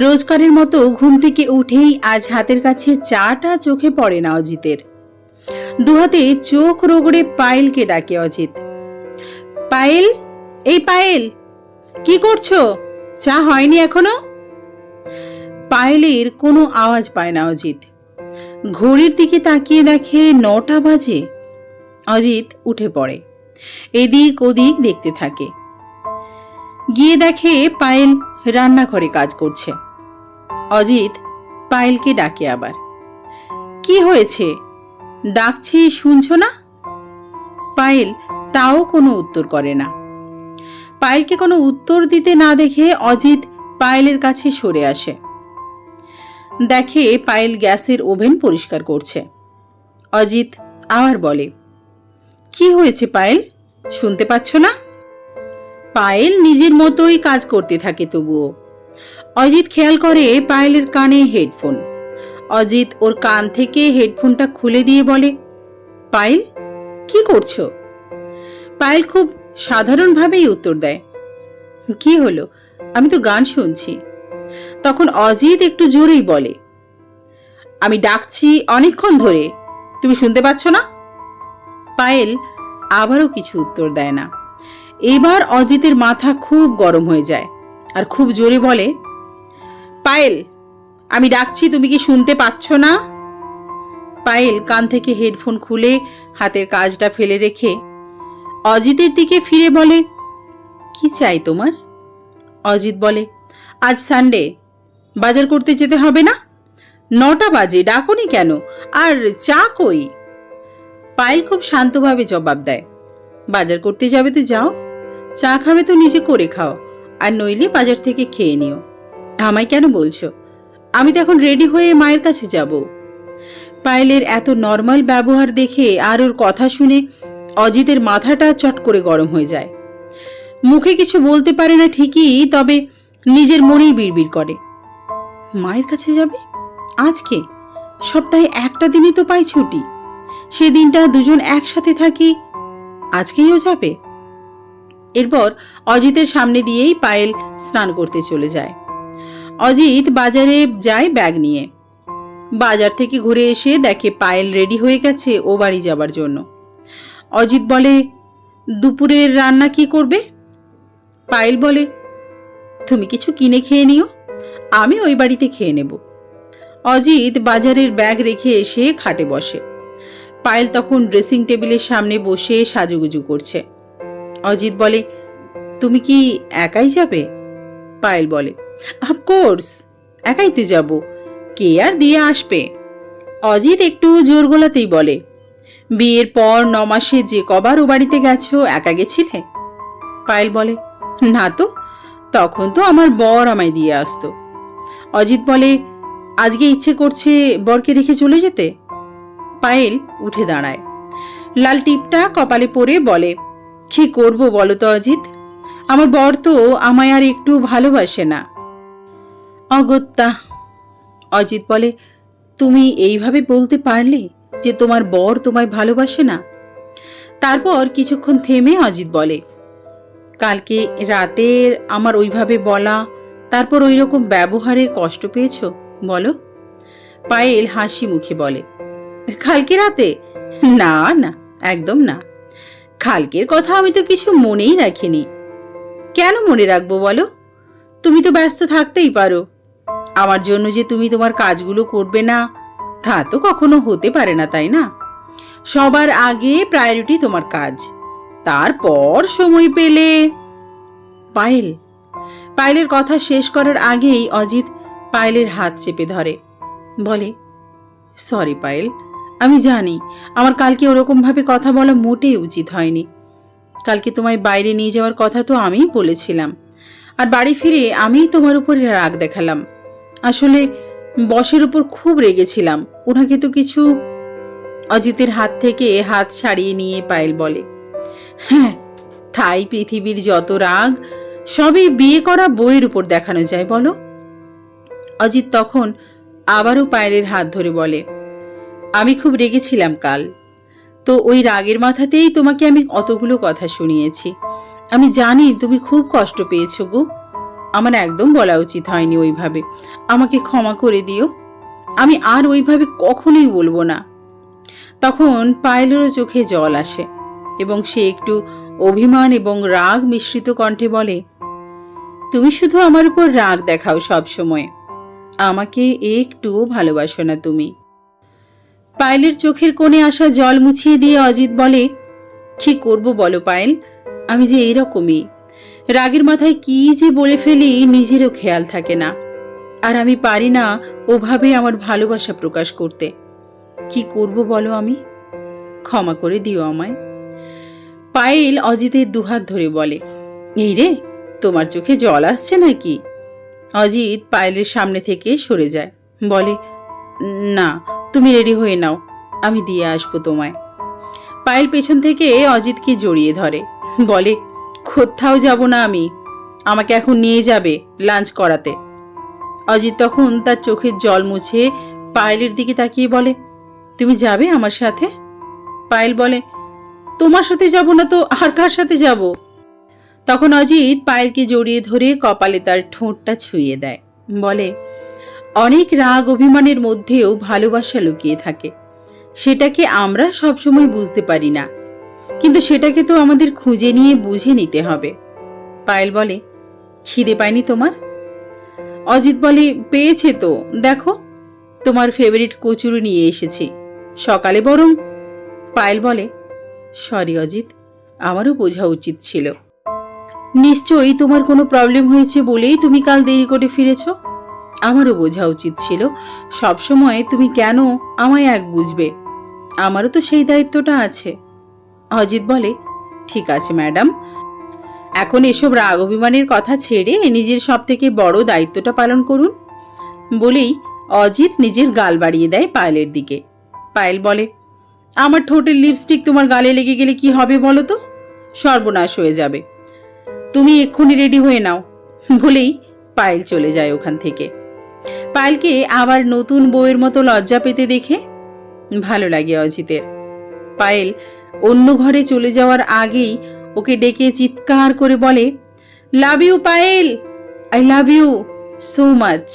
রোজকারের মতো ঘুম থেকে উঠেই আজ হাতের কাছে চাটা চোখে পড়ে না অজিতের। দুহাতে চোখ রগড়ে পায়েলকে ডাকে অজিত। পায়েল, এই পায়েল, কি করছো? চা হয়নি এখনো? পায়েলের কোনো আওয়াজ পায় না অজিত। ঘড়ির দিকে তাকিয়ে দেখে 9টা বাজে। অজিত উঠে পড়ে, এদিক ওদিক দেখতে থাকে। গিয়ে দেখে পায়েল রান্নাঘরে কাজ করছে। অজিত পায়েলকে ডাকে আবার। কি হয়েছে? ডাকছি শুনছো না? পায়েল তাও কোনো উত্তর করে না। পায়েলকে কোনো উত্তর দিতে না দেখে অজিত পায়েলের কাছে সরে আসে। দেখে পায়েল গ্যাসের ওভেন পরিষ্কার করছে। অজিত আবার বলে, কি হয়েছে পায়েল, শুনতে পাচ্ছ না? পায়েল নিজের মতোই কাজ করতে থাকে তবুও। অজিত খেয়াল করে পায়েলের কানে হেডফোন। অজিত ওর কান থেকে হেডফোনটা খুলে দিয়ে বলে, পায়েল, কি করছো? পায়েল খুব সাধারণভাবেই উত্তর দেয়, কি হলো, আমি তো গান শুনছি। তখন অজিত একটু জোরেই বলে, আমি ডাকছি অনেকক্ষণ ধরে, তুমি শুনতে পাচ্ছ না? পায়েল আবারও কিছু উত্তর দেয় না। এবার অজিতের মাথা খুব গরম হয়ে যায় আর খুব জোরে বলে, পায়েল, আমি ডাকছি, তুমি কি শুনতে পাচ্ছ না? পায়েল কান থেকে হেডফোন খুলে হাতের কাজটা ফেলে রেখে অজিতের দিকে ফিরে বলে, কি চাই তোমার? অজিত বলে, আজ সানডে, বাজার করতে যেতে হবে না? 9টা বাজে, ডাকোনি কেন? আর চা কই? পায়েল খুব শান্তভাবে জবাব দেয়, বাজার করতে যাবে তো যাও, চা খাবে তো নিজে করে খাও, আর নইলে বাজার থেকে খেয়ে নিও। আমায় কেন বলছো? আমি তো এখন রেডি হয়ে মায়ের কাছে যাব। পায়েলের এত নর্মাল ব্যবহার দেখে আর ওর কথা শুনে অজিতের মাথাটা চট করে গরম হয়ে যায়। মুখে কিছু বলতে পারে না ঠিকই, তবে নিজের মনেই বিড়বিড় করে, মায়ের কাছে যাবে আজকে? সপ্তাহে একটা দিনই তো পাই ছুটি, সেদিনটা দুজন একসাথে থাকি, আজকেইও যাবে? এরপর অজিতের সামনে দিয়েই পায়েল স্নান করতে চলে যায়। অজিত বাজারে যায় ব্যাগ নিয়ে। বাজার থেকে ঘুরে এসে দেখে পায়েল রেডি হয়ে গেছে ও বাড়ি যাবার জন্য। অজিত বলে, দুপুরের রান্না কি করবে? পায়েল বলে, তুমি কিছু কিনে খেয়ে নিও, আমি ওই বাড়িতে খেয়ে নেব। অজিত বাজারের ব্যাগ রেখে এসে খাটে বসে। পায়েল তখন ড্রেসিং টেবিলের সামনে বসে সাজুগুজু করছে। অজিত বলে, তুমি কি একাই যাবে? পায়েল বলে, অফকোর্স, একাই তো যাব, কে আর দিয়ে আসবে? অজিত একটু জোর গলাতেই বলে, বিয়ের পর 9 মাসে যে কবার ও বাড়িতে গেছো, একা গেছিলে? পায়েল বলে, না তো, তখন তো আমার বর আমায় দিয়ে আসতো। অজিত বলে, আজকে ইচ্ছে করছে বরকে রেখে চলে যেতে? পায়েল উঠে দাঁড়ায়, লাল টিপটা কপালে পরে বলে, কি করব বলো তো অজিত, আমার বর তো আমায় আর একটু ভালোবাসে না। অগত্যা। অজিত বলে, তুমি এইভাবে বলতে পারলে যে তোমার বর তোমায় ভালোবাসে না? তারপর কিছুক্ষণ থেমে অজিত বলে, কালকে রাতের আমার ওইভাবে বলা, তারপর ওই রকম ব্যবহারে কষ্ট পেয়েছো বলো? পায়েল হাসি মুখে বলে, কালকে রাতে? না না, একদম না, কালকের কথা আমি তো কিছু মনেই রাখিনি। কেন মনে রাখবো বলো? তুমি তো ব্যস্ত থাকতেই পারো। আমার জন্য যে তুমি তোমার কাজগুলো করবে না, তা তো কখনো হতে পারে না, তাই না? সবার আগে প্রায়োরিটি তোমার কাজ, তারপর সময় পেলে। পায়েলের কথা শেষ করার আগেই অজিত পায়েলের হাত চেপে ধরে, বলে, সরি পায়েল, আমি জানি আমার কালকে ওরকম ভাবে কথা বলা মোটেই উচিত হয়নি। কালকে তোমায় বাইরে নিয়ে যাওয়ার কথা তো আমিই বলেছিলাম, আর বাড়ি ফিরে আমিই তোমার উপরে রাগ দেখালাম। আসলে বসের উপর খুব রেগেছিলাম, ওনাকে তো কিছু। অজিতের হাত থেকে হাত ছাড়িয়ে নিয়ে পায়েল বলে, হ্যাঁ, তাই পৃথিবীর যত রাগ সবই বিয়ে করা বউয়ের উপর দেখানো যায় বলো? অজিত তখন আবারও পায়েলের হাত ধরে বলে, আমি খুব রেগেছিলাম কাল, তো ওই রাগের মাথাতেই তোমাকে আমি অতগুলো কথা শুনিয়েছি। আমি জানি তুমি খুব কষ্ট পেয়েছো গো, আমার একদম বলা উচিত হয়নি ওইভাবে, আমাকে ক্ষমা করে দিও, আমি আর ওইভাবে কখনোই বলবো না। তখন পায়েলেরও চোখে জল আসে এবং সে একটু অভিমান এবং রাগ মিশ্রিত কণ্ঠে বলে, তুমি শুধু আমার উপর রাগ দেখাও সব সময়, আমাকে একটুও ভালোবাসো না তুমি। পায়েলের চোখের কোণে আসা জল মুছিয়ে দিয়ে অজিত বলে, কি করব বলো পায়েল, আমি যে এইরকমই, রাগের মাথায় কি যে বলে ফেলি নিজেরও খেয়াল থাকে না, আর আমি পারি না ওভাবে আমার ভালোবাসা প্রকাশ করতে। কি করব বলো, আমি ক্ষমা করে দিও আমায়। পায়েল অজিতের দুহাত ধরে বলে, এই রে, তোমার চোখে জল আসছে নাকি? অজিত পায়েলের সামনে থেকে সরে যায়, বলে, না, তুমি রেডি হয়ে নাও, আমি দিয়ে আসবো তোমায়। পায়েল পেছন থেকে অজিতকে জড়িয়ে ধরে, বলে, কোথাও যাব না আমি, আমাকে এখন নিয়ে যাবে লাঞ্চ করাতে। অজিত তখন তার চোখের জল মুছে পায়েলের দিকে তাকিয়ে বলে, তুমি যাবে আমার সাথে? পায়েল বলে, তোমার সাথে যাব না তো আর কার সাথে যাব? তখন অজিত পায়েলকে জড়িয়ে ধরে কপালে তার ঠোঁটটা ছুঁয়ে দেয়, বলে, অনেক রাগ অভিমানের মধ্যেও ভালোবাসা লুকিয়ে থাকে, সেটাকে আমরা সবসময় বুঝতে পারি না, কিন্তু সেটাকে তো আমাদের খুঁজে নিয়ে বুঝে নিতে হবে। পায়েল বলে, খিদে পায়নি তোমার? অজিত বলে, পেয়েছে তো, দেখো তোমার ফেভারিট কচুরি নিয়ে এসেছি, সকালে বরং। পায়েল বলে, সরি অজিত, আমারও বোঝা উচিত ছিল, নিশ্চয়ই তোমার কোনো প্রবলেম হয়েছে বলেই তুমি কাল দেরি করে ফিরেছ, আমারও বোঝা উচিত ছিল, সবসময় তুমি কেন আমায় এক বুঝবে, আমারও তো সেই দায়িত্বটা আছে। অজিত বলে, ঠিক আছে ম্যাডাম, এখন এসব রাগ অভিমানের কথা ছেড়ে নিজের সব থেকে বড় দায়িত্বটা পালন করুন। বলেই অজিত নিজের গাল বাড়িয়ে দেয় পায়েলের দিকে। পায়েল বলে, আমার ঠোঁটের লিপস্টিক তোমার গালে লেগে গেলে কি হবে বলো তো, সর্বনাশ হয়ে যাবে, তুমি এক্ষুনি রেডি হয়ে নাও। বলেই পায়েল চলে যায় ওখান থেকে। পায়েলকে আবার নতুন বউয়ের মতো লজ্জা পেতে দেখে ভালো লাগে অজিতের। পায়েল অন্য ঘরে চলে যাওয়ার আগেই ওকে ডেকে চিৎকার করে বলে, love you Payel, I love you so much.